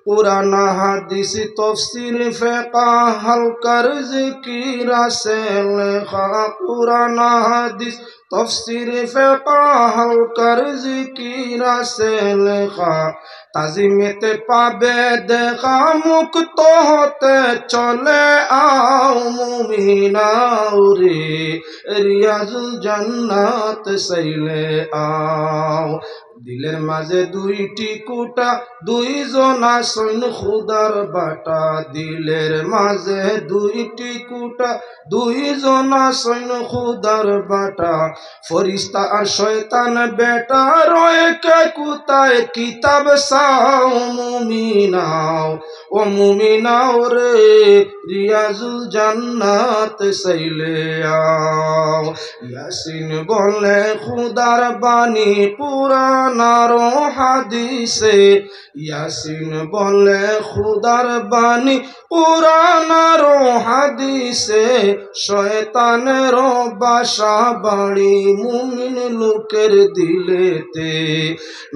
कुरान हदीस तफसीर फिक़ह हल कर ज़िक्र से लिखा कुरान हदीस तफसीर फिक़ह हल कर ज़िक्र से लिखा ताज़ीमेते पाबे देखा मुक्त होते चले आओ मुमिना रे रियाजुल जन्नत सैले आओ दिलेर माঝে দুইটি কুটা দুইজন আসেন খুদার বাটা দিলের মাঝে দুইটি কুটা দুইজন আসেন খুদার বাটা ফেরেশতা আর শয়তান বেটা রয়ে কে কুতায় কিতাব সাও মুমিনাও ও মুমিনাও রে রিয়াজুল জান্নাত সাইলে আও ইয়াসিন বলে খুদার বাণী কুরআন নারো হাদিসে ইয়াসিন বলে খুদার বাণী কুরআন নারো হাদিসে শয়তানের বাসা বাড়ি মুমিন লোকের দিলেতে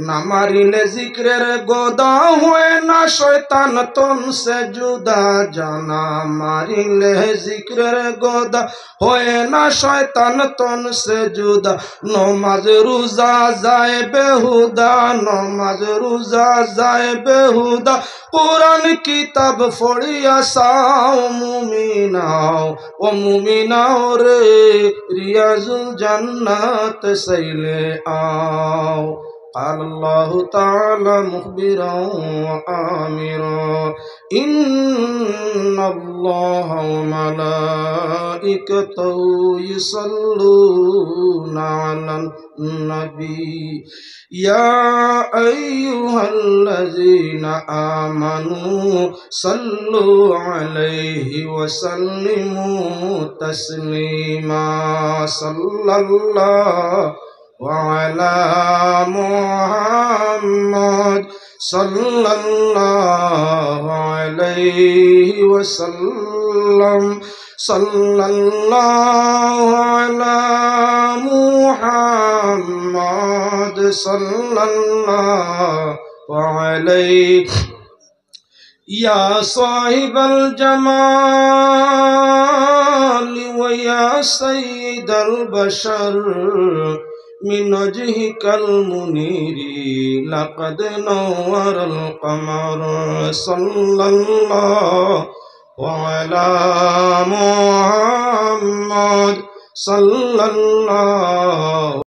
না মারিলে জিক্রের গোদা হয় না শয়তান তন সে জুদা জানা মারিলে জিক্রের গোদা হয় না শয়তান তন সে জুদা নমাজ রোজা যায় বেহুদা নমাজ রোজা যায় বেহুদা কুরআন কিতাব পড়িয়া সাও মুমিনাও ও মুমিনাও রে রিয়াজুল জান্নাত সাইলে আও قال الله تعالى مخبرا وآمرا إن الله وملائكته يصلون على النبي يا أيها الذين آمنوا صلوا عليه وسلموا تسليما صلى الله وعلى محمد صلى الله عليه وسلم صلى الله على محمد صلى الله عليه يا صاحب الجمال ويا سيد البشر من وجهك المنير لقد نور القمر صلى الله وعلى محمد صلى الله